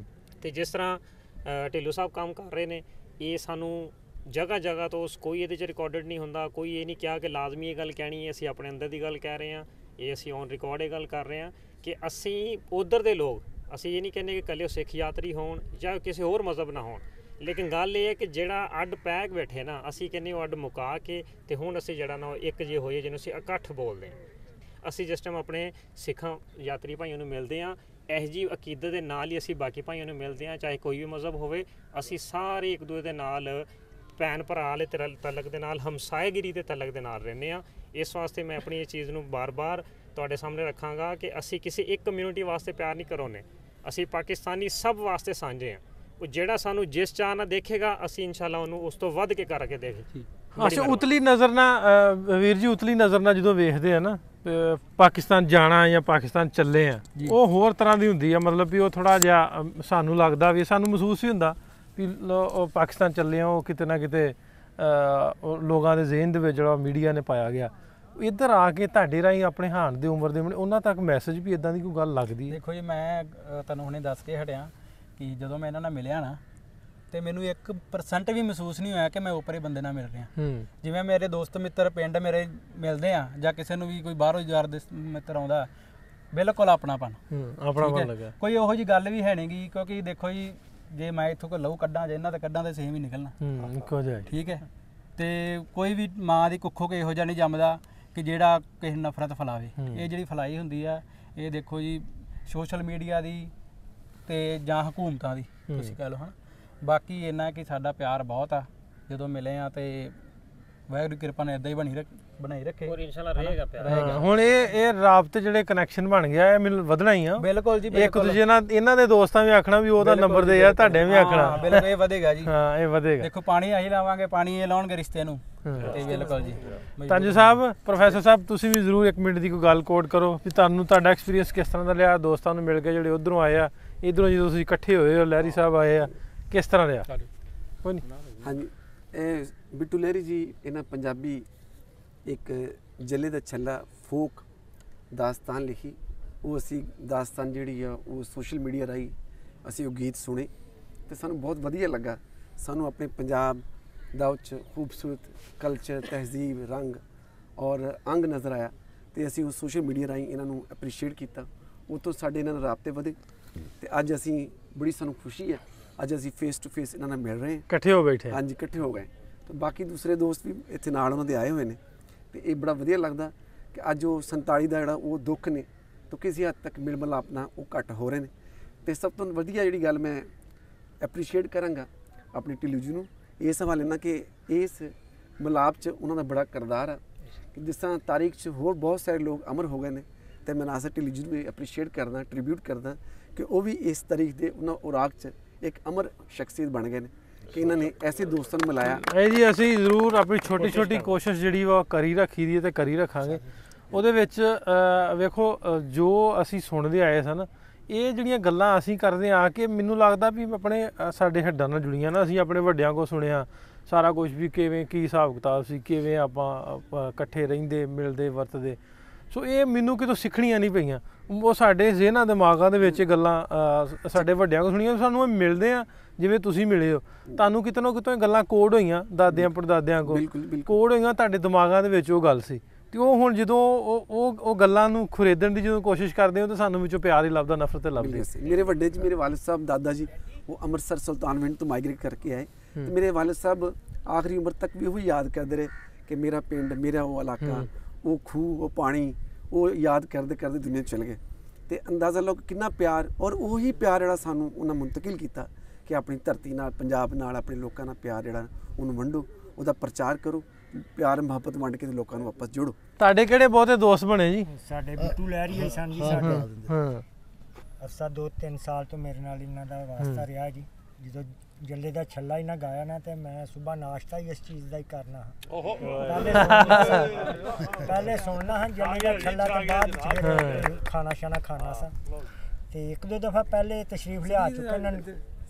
ਤੇ ਜਿਸ ਤਰ੍ਹਾਂ ਢਿੱਲੋਂ ਸਾਹਿਬ ਕੰਮ ਕਰ ਰਹੇ ਨੇ, ਇਹ ਸਾਨੂੰ ਜਗ੍ਹਾ ਤੋਂ ਕੋਈ ਇਹਦੇ 'ਚ ਰਿਕਾਰਡਡ ਨਹੀਂ ਹੁੰਦਾ, ਕੋਈ ਇਹ ਨਹੀਂ ਕਿਹਾ ਕਿ ਲਾਜ਼ਮੀ ਇਹ ਗੱਲ ਕਹਿਣੀ ਹੈ। ਅਸੀਂ ਆਪਣੇ ਅੰਦਰ ਦੀ ਗੱਲ ਕਹਿ ਰਹੇ ਹਾਂ, ਇਹ ਅਸੀਂ ਔਨ ਰਿਕਾਰਡ ਇਹ ਗੱਲ ਕਰ ਰਹੇ ਹਾਂ ਕਿ ਅਸੀਂ ਉੱਧਰ ਦੇ ਲੋਕ, ਅਸੀਂ ਇਹ ਨਹੀਂ ਕਹਿੰਦੇ ਕਿ ਇਕੱਲੇ ਸਿੱਖ ਯਾਤਰੀ ਹੋਣ ਜਾਂ ਕਿਸੇ ਹੋਰ ਮਜ਼ਹਬ ਨਾ ਹੋਣ, ਲੇਕਿਨ ਗੱਲ ਇਹ ਹੈ ਕਿ ਜਿਹੜਾ ਅੱਡ ਪੈ ਕੇ ਬੈਠੇ ਨਾ, ਅਸੀਂ ਕਹਿੰਦੇ ਉਹ ਅੱਡ ਮੁਕਾ ਕੇ ਤੇ ਹੁਣ ਅਸੀਂ ਜਿਹੜਾ ਨਾ ਇੱਕ ਜੇ ਹੋਈਏ, ਜਿਹਨੂੰ ਅਸੀਂ ਇਕੱਠ ਬੋਲਦੇ ਹਾਂ। ਅਸੀਂ ਜਿਸ ਟਾਈਮ ਆਪਣੇ ਸਿੱਖਾਂ ਯਾਤਰੀ ਭਾਈਆਂ ਨੂੰ ਮਿਲਦੇ ਹਾਂ, ਇਹੋ ਜਿਹੀ ਅਕੀਦਤ ਦੇ ਨਾਲ ਹੀ ਅਸੀਂ ਬਾਕੀ ਭਾਈਆਂ ਨੂੰ ਮਿਲਦੇ ਹਾਂ, ਚਾਹੇ ਕੋਈ ਵੀ ਮਜ਼ਹਬ ਹੋਵੇ। ਅਸੀਂ ਸਾਰੇ ਇੱਕ ਦੂਜੇ ਦੇ ਨਾਲ ਭੈਣ ਭਰਾ ਵਾਲੇ ਤਲਕ ਦੇ ਨਾਲ, ਹਮਸਾਏਗਿਰੀ ਦੇ ਤਲਕ ਦੇ ਨਾਲ ਰਹਿੰਦੇ ਹਾਂ। ਇਸ ਵਾਸਤੇ ਮੈਂ ਆਪਣੀ ਇਹ ਚੀਜ਼ ਨੂੰ ਬਾਰ-ਬਾਰ ਤੁਹਾਡੇ ਸਾਹਮਣੇ ਰੱਖਾਂਗਾ ਕਿ ਅਸੀਂ ਕਿਸੇ ਇੱਕ ਕਮਿਊਨਿਟੀ ਵਾਸਤੇ ਪਿਆਰ ਨਹੀਂ ਕਰਾਉਂਦੇ, ਅਸੀਂ ਪਾਕਿਸਤਾਨੀ ਸਭ ਵਾਸਤੇ ਸਾਂਝੇ ਹਾਂ। ਉਹ ਜਿਹੜਾ ਸਾਨੂੰ ਜਿਸ ਚਾਹ ਨਾਲ ਦੇਖੇਗਾ, ਅਸੀਂ ਇਨਸ਼ਾਅੱਲਾ ਉਹਨੂੰ ਉਸ ਤੋਂ ਵੱਧ ਕੇ ਕਰਕੇ ਦੇਖੇ। ਅੱਛਾ, ਉਤਲੀ ਨਜ਼ਰ ਨਾਲ ਵੀਰ ਜੀ, ਉਤਲੀ ਨਜ਼ਰ ਨਾਲ ਜਦੋਂ ਵੇਖਦੇ ਆ ਨਾ ਪਾਕਿਸਤਾਨ ਜਾਣਾ ਜਾਂ ਪਾਕਿਸਤਾਨ ਚੱਲੇ ਆ, ਉਹ ਹੋਰ ਤਰ੍ਹਾਂ ਦੀ ਹੁੰਦੀ ਆ। ਮਤਲਬ ਵੀ ਉਹ ਥੋੜਾ ਜਿਹਾ ਸਾਨੂੰ ਲੱਗਦਾ ਵੀ, ਸਾਨੂੰ ਮਹਿਸੂਸ ਹੀ ਹੁੰਦਾ ਵੀ ਪਾਕਿਸਤਾਨ ਚੱਲੇ ਆ, ਉਹ ਕਿਤੇ ਨਾ ਕਿਤੇ ਲੋਕਾਂ ਦੇ ਜ਼ਿਹਨ ਦੇ ਵਿੱਚ ਜਿਹੜਾ ਮੀਡੀਆ ਨੇ ਪਾਇਆ ਗਿਆ। ਇੱਧਰ ਆ ਕੇ ਤੁਹਾਡੇ ਰਾਹੀਂ ਆਪਣੇ ਹਾਣ ਦੀ ਉਮਰ ਦੇ ਉਹਨਾਂ ਤੱਕ ਮੈਸੇਜ ਵੀ ਇਦਾਂ ਦੀ ਕੋਈ ਗੱਲ ਲੱਗਦੀ ਹੈ? ਦੇਖੋ ਜੀ, ਮੈਂ ਤੁਹਾਨੂੰ ਹੁਣੇ ਦੱਸ ਕੇ ਹਟਿਆ ਕਿ ਜਦੋਂ ਮੈਂ ਇਹਨਾਂ ਨਾਲ ਮਿਲਿਆ ਨਾ, ਤੇ ਮੈਨੂੰ 1% ਵੀ ਮਹਿਸੂਸ ਨਹੀਂ ਹੋਇਆ ਕਿ ਮੈਂ ਉੱਪਰੇ ਬੰਦੇ ਨਾਲ ਮਿਲ ਰਿਹਾ। ਜਿਵੇਂ ਮੇਰੇ ਦੋਸਤ ਮਿੱਤਰ ਪਿੰਡ ਮੇਰੇ ਮਿਲਦੇ ਆ, ਜਾਂ ਕਿਸੇ ਨੂੰ ਵੀ ਕੋਈ ਬਾਹਰੋਂ ਯਾਰ ਦੇ ਮਿੱਤਰ ਆਉਂਦਾ, ਬਿਲਕੁਲ ਆਪਣਾਪਨ ਲੱਗਾ। ਕੋਈ ਉਹੋ ਜਿਹੀ ਗੱਲ ਵੀ ਹੈ ਨਹੀਂ ਗੀ, ਕਿਉਂਕਿ ਦੇਖੋ ਜੀ, ਜੇ ਮੈਂ ਇੱਥੋਂ ਕੋਈ ਲਹੂ ਕੱਢਾਂ ਜਾਂ ਇਹਨਾਂ ਤੇ ਕੱਢਾਂ ਤੇ ਸੇਮ ਹੀ ਨਿਕਲਣਾ, ਇੱਕੋ ਜਿਹਾ। ਠੀਕ ਹੈ, ਤੇ ਕੋਈ ਵੀ ਮਾਂ ਦੀ ਕੁੱਖੋਂ ਕੋਈ ਇਹੋ ਜਿਹਾ ਨਹੀਂ ਜੰਮਦਾ ਕਿ ਜਿਹੜਾ ਕਿਸੇ ਨਫ਼ਰਤ ਫੈਲਾਵੇ। ਇਹ ਜਿਹੜੀ ਫੈਲਾਈ ਹੁੰਦੀ ਆ, ਇਹ ਦੇਖੋ ਜੀ ਸੋਸ਼ਲ ਮੀਡੀਆ ਦੀ ਤੇ ਜਾਂ ਹਕੂਮਤਾਂ ਦੀ ਤੁਸੀਂ ਕਹਿ ਲਓ ਹਨ। ਬਾਕੀ ਇੰਨਾ ਕਿ ਸਾਡਾ ਪਿਆਰ ਬਹੁਤ ਆ, ਜਦੋਂ ਮਿਲੇ ਆ ਤੇ ਵਾਹਿਗੁਰੂ ਦੀ ਕਿਰਪਾ ਨਾਲ ਇਦਾਂ ਹੀ ਬਣਾਈ ਰੱਖੇ, ਔਰ ਇਨਸ਼ਾਅੱਲਾ ਰਹੇਗਾ ਪਿਆਰ। ਹੁਣ ਇਹ ਰਾਬਤੇ ਜਿਹੜੇ ਕਨੈਕਸ਼ਨ ਬਣ ਗਿਆ, ਇਹ ਮੈਨੂੰ ਵਧਣਾ ਹੀ ਆ। ਬਿਲਕੁਲ ਜੀ, ਇੱਕ ਦੂਜੇ ਨਾਲ ਇਹਨਾਂ ਦੇ ਦੋਸਤਾਂ ਵੀ ਆਖਣਾ ਵੀ ਉਹਦਾ ਨੰਬਰ ਦੇ ਯਾਰ, ਤੁਹਾਡੇ ਵੀ ਆਖਣਾ। ਬਿਲਕੁਲ, ਇਹ ਵਧੇਗਾ ਜੀ। ਹਾਂ, ਇਹ ਵਧੇਗਾ। ਦੇਖੋ, ਪਾਣੀ ਅਸੀਂ ਲਾਵਾਂਗੇ, ਪਾਣੀ ਇਹ ਲਾਉਣਗੇ ਰਿਸ਼ਤੇ ਨੂੰ। ਤੇ ਬਿਲਕੁਲ ਜੀ। ਤਾਂਜੂ ਸਾਹਿਬ, ਪ੍ਰੋਫੈਸਰ ਸਾਹਿਬ, ਤੁਸੀਂ ਵੀ ਜ਼ਰੂਰ 1 ਮਿੰਟ ਦੀ ਕੋਈ ਗੱਲ ਕੋਟ ਕਰੋ ਵੀ ਤੁਹਾਨੂੰ ਤੁਹਾਡਾ ਐਕਸਪੀਰੀਅੰਸ ਕਿਸ ਤਰ੍ਹਾਂ ਦਾ ਰਿਹਾ, ਦੋਸਤਾਂ ਨੂੰ ਮਿਲ ਕੇ ਜਿਹੜੇ ਉਧਰੋਂ ਆਏ ਆ, ਇਧਰੋਂ ਜਦੋਂ ਤੁਸੀਂ ਇਕੱਠੇ ਹੋਏ ਹੋ, ਲਹਿਰੀ ਸਾਹਿਬ ਆਏ ਆ, ਕਿਸ ਤਰ੍ਹਾਂ ਰਿਹਾ? ਕੋਈ ਨਹੀਂ। ਹਾਂਜੀ, ਇਹ ਬਿੱਟੂ ਲਹਿਰੀ ਜੀ ਇਹਨਾਂ ਪੰਜਾਬੀ ਇੱਕ ਜੱਲੇ ਦਾ ਛੱਲਾ ਫੋਕ ਦਾਸਤਾਨ ਲਿਖੀ। ਉਹ ਅਸੀਂ ਦਾਸਤਾਨ ਜਿਹੜੀ ਆ ਉਹ ਸੋਸ਼ਲ ਮੀਡੀਆ ਰਾਹੀਂ ਅਸੀਂ ਉਹ ਗੀਤ ਸੁਣੇ ਤੇ ਸਾਨੂੰ ਬਹੁਤ ਵਧੀਆ ਲੱਗਾ। ਸਾਨੂੰ ਆਪਣੇ ਪੰਜਾਬ ਦਾ ਉੱਚ ਖੂਬਸੂਰਤ ਕਲਚਰ, ਤਹਿਜ਼ੀਬ, ਰੰਗ ਔਰ ਅੰਗ ਨਜ਼ਰ ਆਇਆ ਤੇ ਅਸੀਂ ਉਹ ਸੋਸ਼ਲ ਮੀਡੀਆ ਰਾਹੀਂ ਇਹਨਾਂ ਨੂੰ ਐਪਰੀਸ਼ੀਏਟ ਕੀਤਾ। ਉਹ ਤੋਂ ਸਾਡੇ ਇਹਨਾਂ ਨਾਲ ਰਾਬਤੇ ਵਧੇ ਤੇ ਅੱਜ ਅਸੀਂ ਬੜੀ ਸਾਨੂੰ ਖੁਸ਼ੀ ਹੈ, ਅੱਜ ਅਸੀਂ ਫੇਸ ਟੂ ਫੇਸ ਇਹਨਾਂ ਨਾਲ ਮਿਲ ਰਹੇ ਹਾਂ, ਇਕੱਠੇ ਹੋ ਬੈਠੇ। ਹਾਂਜੀ, ਇਕੱਠੇ ਹੋ ਗਏ। ਤੇ ਬਾਕੀ ਦੂਸਰੇ ਦੋਸਤ ਵੀ ਇੱਥੇ ਨਾਲ ਉਹਨਾਂ ਦੇ ਆਏ ਹੋਏ ਨੇ ਤੇ ਇਹ ਬੜਾ ਵਧੀਆ ਲੱਗਦਾ ਕਿ ਅੱਜ ਉਹ 47 ਦਾ ਜਿਹੜਾ ਉਹ ਦੁੱਖ ਨੇ ਤਾਂ ਕਿਸੇ ਹੱਦ ਤੱਕ ਮਿਲ ਮਿਲਾਪ ਨਾਲ ਉਹ ਘੱਟ ਹੋ ਰਹੇ ਨੇ। ਤੇ ਸਭ ਤੋਂ ਵਧੀਆ ਜਿਹੜੀ ਗੱਲ ਮੈਂ ਐਪਰੀਸ਼ੀਏਟ ਕਰਾਂਗਾ ਆਪਣੀ ਢਿੱਲੋਂ ਜੀ ਨੂੰ ਇਸ ਹਵਾਲੇ ਨਾਲ ਕਿ ਇਸ ਮਿਲਾਪ 'ਚ ਉਹਨਾਂ ਦਾ ਬੜਾ ਕਿਰਦਾਰ ਆ ਕਿ ਜਿਸ ਤਰ੍ਹਾਂ ਤਾਰੀਖ 'ਚ ਹੋਰ ਬਹੁਤ ਸਾਰੇ ਲੋਕ ਅਮਰ ਹੋ ਗਏ ਨੇ ਤੇ ਮੈਂ ਨਾਸਰ ਢਿੱਲੋਂ ਜੀ ਨੂੰ ਐਪਰੀਸ਼ੀਏਟ ਕਰਦਾ, ਟ੍ਰਿਬਿਊਟ ਕਰਦਾ ਕਿ ਉਹ ਵੀ ਇਸ ਤਾਰੀਖ ਦੇ ਉਹਨਾਂ ਉਰਾਕ 'ਚ ਇੱਕ ਅਮਰ ਸ਼ਖਸੀਅਤ ਬਣ ਗਏ ਨੇ ਕਿ ਇਹਨਾਂ ਨੇ ਐਸੇ ਦੋਸਤਾਂ ਨੂੰ ਮਿਲਾਇਆ। ਇਹ ਜੀ ਅਸੀਂ ਜ਼ਰੂਰ ਆਪਣੀ ਛੋਟੀ ਕੋਸ਼ਿਸ਼ ਜਿਹੜੀ ਉਹ ਕਰੀ ਰੱਖੀ ਦੀ ਹੈ ਤੇ ਕਰੀ ਰੱਖਾਂਗੇ। ਉਹਦੇ ਵਿੱਚ ਵੇਖੋ, ਜੋ ਅਸੀਂ ਸੁਣਦੇ ਆਏ ਸਨ, ਇਹ ਜਿਹੜੀਆਂ ਗੱਲਾਂ ਅਸੀਂ ਕਰਦੇ ਆ ਕਿ ਮੈਨੂੰ ਲੱਗਦਾ ਵੀ ਆਪਣੇ ਸਾਡੇ ਹੱਡਾਂ ਨਾਲ ਜੁੜੀਆਂ ਨਾ। ਅਸੀਂ ਆਪਣੇ ਵੱਡਿਆਂ ਕੋਲ ਸੁਣਿਆ ਸਾਰਾ ਕੁਝ ਵੀ, ਕਿਵੇਂ ਕੀ ਹਿਸਾਬ ਕਿਤਾਬ ਸੀ, ਕਿਵੇਂ ਆਪਾਂ ਇਕੱਠੇ ਰਹਿੰਦੇ, ਮਿਲਦੇ, ਵਰਤਦੇ। ਸੋ ਇਹ ਮੈਨੂੰ ਕਿਤੋਂ ਸਿੱਖਣੀਆਂ ਨਹੀਂ ਪਈਆਂ, ਉਹ ਸਾਡੇ ਜ਼ਿਹਨਾਂ ਦਿਮਾਗਾਂ ਦੇ ਵਿੱਚ ਗੱਲਾਂ ਸਾਡੇ ਵੱਡਿਆਂ ਕੋਲ ਸੁਣੀਆਂ। ਸਾਨੂੰ ਮਿਲਦੇ ਆ ਜਿਵੇਂ ਤੁਸੀਂ ਮਿਲੇ ਹੋ, ਤੁਹਾਨੂੰ ਕਿਤੇ ਨਾ ਕਿਤੋਂ ਗੱਲਾਂ ਕੋਡ ਹੋਈਆਂ, ਦਾਦਿਆਂ ਪੜਦਾਦਿਆਂ ਕੋਲ ਕੋਡ ਹੋਈਆਂ, ਤੁਹਾਡੇ ਦਿਮਾਗਾਂ ਦੇ ਵਿੱਚ ਉਹ ਗੱਲ ਸੀ। ਤੇ ਉਹ ਹੁਣ ਜਦੋਂ ਉਹ ਗੱਲਾਂ ਨੂੰ ਖੁਰੇਦਣ ਦੀ ਜਦੋਂ ਕੋਸ਼ਿਸ਼ ਕਰਦੇ ਹੋ ਤਾਂ ਸਾਨੂੰ ਵਿੱਚੋਂ ਪਿਆਰ ਹੀ ਲੱਭਦਾ, ਨਫ਼ਰਤ ਲੱਭਦੀ। ਮੇਰੇ ਵੱਡੇ ਜੀ, ਮੇਰੇ ਵਾਲਿਦ ਸਾਹਿਬ ਦਾਦਾ ਜੀ, ਉਹ ਅੰਮ੍ਰਿਤਸਰ ਸੁਲਤਾਨਵਿੰਡ ਤੋਂ ਮਾਈਗ੍ਰੇਟ ਕਰਕੇ ਆਏ ਤੇ ਮੇਰੇ ਵਾਲਿਦ ਸਾਹਿਬ ਆਖਰੀ ਉਮਰ ਤੱਕ ਵੀ ਉਹ ਯਾਦ ਕਰਦੇ ਰਹੇ ਕਿ ਮੇਰਾ ਪਿੰਡ, ਮੇਰਾ ਉਹ ਇਲਾਕਾ, ਉਹ ਖੂਹ, ਉਹ ਪਾਣੀ, ਉਹ ਯਾਦ ਕਰਦੇ ਕਰਦੇ ਦੁਨੀਆ 'ਚ ਚਲੇ ਗਏ। ਤੇ ਅੰਦਾਜ਼ਾ ਲਓ ਕਿ ਕਿੰਨਾ ਪਿਆਰ, ਔਰ ਉਹੀ ਪਿਆਰ ਜਿਹੜਾ ਸਾਨੂੰ ਉਹਨਾਂ ਮੁੰਤਕਿਲ ਕੀਤਾ ਕਿ ਆਪਣੀ ਧਰਤੀ ਨਾਲ, ਪੰਜਾਬ ਨਾਲ, ਆਪਣੇ ਲੋਕਾਂ ਨਾਲ ਪਿਆਰ ਜਿਹੜਾ ਉਹਨੂੰ ਵੰਡੋ, ਉਹਦਾ ਪ੍ਰਚਾਰ ਕਰੋ, ਪਿਆਰ ਮੁਹੱਬਤ ਵੰਡ ਕੇ ਤੇ ਲੋਕਾਂ ਨੂੰ ਵਾਪਸ ਜੋੜੋ। ਤੁਹਾਡੇ ਕਿਹੜੇ ਬਹੁਤੇ ਦੋਸਤ ਬਣੇ ਜੀ? ਸਾਡੇ ਬਿੱਟੂ ਲਹਿਰੀ ਸਨ ਜੀ ਸਾਡੇ। ਹਾਂ ਅਰਸਾ 2-3 ਸਾਲ ਤੋਂ ਮੇਰੇ ਨਾਲ ਇਹਨਾਂ ਦਾ ਵਾਸਤਾ ਰਿਹਾ ਜੀ। ਜਦੋਂ ਜੱਲੇ ਦਾ ਛੱਲਾ ਹੀ ਨਾ ਗਾਇਆ ਨਾ ਤੇ ਮੈਂ ਸਵੇਰ ਨਾਸ਼ਤਾ ਹੀ ਇਸ ਚੀਜ਼ ਦਾ ਹੀ ਕਰਨਾ ਪਹਿਲੇ ਸੁਣਨਾ ਹਾਂ ਜੱਲੇ ਦਾ ਛੱਲਾ ਤੋਂ ਬਾਅਦ ਫਿਰ ਖਾਣਾ ਸ਼ਾਨਾ ਖਾਣਾ ਸਾਂ। ਤੇ ਇੱਕ ਦੋ ਦਫਾ ਪਹਿਲੇ ਤਸ਼ਰੀਫ ਲਿਆ ਚੁੱਕੇ ਨੇ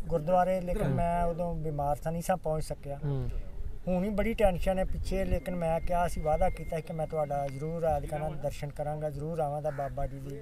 ਗੁਰਦੁਆਰੇ, ਲੇਕਿਨ ਮੈਂ ਉਦੋਂ ਬਿਮਾਰ ਸਾਂ, ਨਹੀਂ ਸਾਂ ਪਹੁੰਚ ਸਕਿਆ। ਹੁਣ ਹੀ ਬੜੀ ਟੈਨਸ਼ਨ ਹੈ ਪਿੱਛੇ, ਲੇਕਿਨ ਮੈਂ ਕਿਹਾ ਸੀ, ਵਾਅਦਾ ਕੀਤਾ ਕਿ ਮੈਂ ਤੁਹਾਡਾ ਜ਼ਰੂਰ ਆਦ ਕਰਨਾ, ਦਰਸ਼ਨ ਕਰਾਂਗਾ, ਜ਼ਰੂਰ ਆਵਾਂਗਾ। ਬਾਬਾ ਜੀ ਦੀ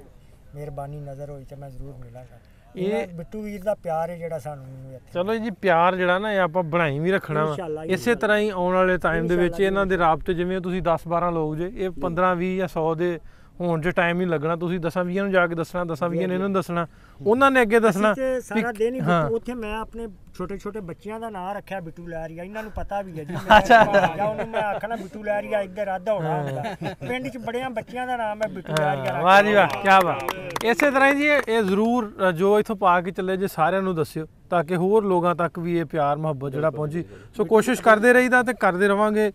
ਮਿਹਰਬਾਨੀ ਨਜ਼ਰ ਹੋਈ ਤੇ ਮੈਂ ਜ਼ਰੂਰ ਮਿਲਾਂਗਾ। ਇਹ ਬਿੱਟੂ ਵੀਰ ਦਾ ਪਿਆਰ ਹੈ ਜਿਹੜਾ ਸਾਨੂੰ ਇੱਥੇ। ਚਲੋ ਜੀ, ਪਿਆਰ ਜਿਹੜਾ ਨਾ ਇਹ ਆਪਾਂ ਬਣਾਈ ਵੀ ਰੱਖਣਾ ਵਾ। ਇਸੇ ਤਰ੍ਹਾਂ ਹੀ ਆਉਣ ਵਾਲੇ ਟਾਈਮ ਦੇ ਵਿੱਚ ਇਹਨਾਂ ਦੇ ਰਾਬਤੇ, ਜਿਵੇਂ ਤੁਸੀਂ 10-12 ਲੋਕ ਜੇ, ਇਹ 15-20 ਜਾਂ 100 ਦੇ ਹੋਣ 'ਚ ਟਾਈਮ ਨਹੀਂ ਲੱਗਣਾ। ਤੁਸੀਂ 10-20 ਨੂੰ ਜਾ ਕੇ ਦੱਸਣਾ, 10-20 ਨੇ ਇਹਨਾਂ ਨੂੰ ਦੱਸਣਾ, ਉਹਨਾਂ ਨੇ ਅੱਗੇ ਦੱਸਣਾ। ਸਾਰਾ ਦਿਨ ਹੀ ਉੱਥੇ ਮੈਂ ਆਪਣੇ ਛੋਟੇ ਬੱਚਿਆਂ ਦਾ ਨਾਂ ਰੱਖਿਆ ਬਿੱਟੂ ਲਹਿਰੀਆ, ਇਹਨਾਂ ਨੂੰ ਪਤਾ ਵੀ ਹੈ ਜੀ। ਉਹਨੂੰ ਮੈਂ ਆਖਣਾ ਬਿੱਟੂ ਲਹਿਰੀਆ ਇੱਧਰ ਅੱਧਾ ਹੋਣਾ ਹੁੰਦਾ। ਪਿੰਡ 'ਚ ਬੜਿਆਂ ਬੱਚਿਆਂ ਦਾ ਨਾਮ ਹੈ ਬਿੱਟੂ ਲਹਿਰੀਆ। ਵਾਹ ਜੀ ਵਾਹ, ਕੀ ਬਾਤ। ਇਸੇ ਤਰ੍ਹਾਂ ਜੀ ਇਹ ਜ਼ਰੂਰ ਜੋ ਇੱਥੋਂ ਪਾ ਕੇ ਚੱਲੇ ਜੇ ਸਾਰਿਆਂ ਨੂੰ ਦੱਸਿਓ, ਤਾਂ ਕਿ ਹੋਰ ਲੋਕਾਂ ਤੱਕ ਵੀ ਇਹ ਪਿਆਰ ਮੁਹੱਬਤ ਜਿਹੜਾ ਪਹੁੰਚੀ। ਸੋ ਕੋਸ਼ਿਸ਼ ਕਰਦੇ ਰਹੀਦਾ ਤੇ ਕਰਦੇ ਰਵਾਂਗੇ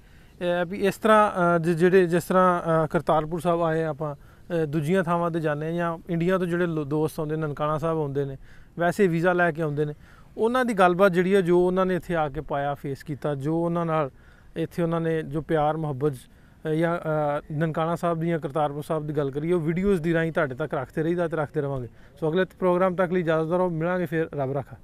ਵੀ ਇਸ ਤਰ੍ਹਾਂ ਜਿਸ ਤਰ੍ਹਾਂ ਕਰਤਾਰਪੁਰ ਸਾਹਿਬ ਆਏ, ਆਪਾਂ ਦੂਜੀਆਂ ਥਾਵਾਂ 'ਤੇ ਜਾਂਦੇ ਜਾਂ ਇੰਡੀਆ ਤੋਂ ਜਿਹੜੇ ਦੋਸਤ ਆਉਂਦੇ, ਨਨਕਾਣਾ ਸਾਹਿਬ ਆਉਂਦੇ ਨੇ, ਵੈਸੇ ਵੀਜ਼ਾ ਲੈ ਕੇ ਆਉਂਦੇ ਨੇ, ਉਹਨਾਂ ਦੀ ਗੱਲਬਾਤ ਜਿਹੜੀ ਹੈ, ਜੋ ਉਹਨਾਂ ਨੇ ਇੱਥੇ ਆ ਕੇ ਪਾਇਆ, ਫੇਸ ਕੀਤਾ, ਜੋ ਉਹਨਾਂ ਨਾਲ ਇੱਥੇ ਉਹਨਾਂ ਨੇ ਜੋ ਪਿਆਰ ਮੁਹੱਬਤ ਜਾਂ ਨਨਕਾਣਾ ਸਾਹਿਬ ਦੀ ਜਾਂ ਕਰਤਾਰਪੁਰ ਸਾਹਿਬ ਦੀ ਗੱਲ ਕਰੀਏ, ਉਹ ਵੀਡੀਓਜ਼ ਦੀ ਰਾਹੀਂ ਤੁਹਾਡੇ ਤੱਕ ਰੱਖਦੇ ਰਹੀਦਾ ਤੇ ਰੱਖਦੇ ਰਵਾਂਗੇ। ਸੋ ਅਗਲੇ ਪ੍ਰੋਗਰਾਮ ਤੱਕ ਲਈ ਇਜਾਜ਼ਤ ਦਿਓ, ਮਿਲਾਂਗੇ ਫਿਰ, ਰੱਬ ਰਾਖਾ।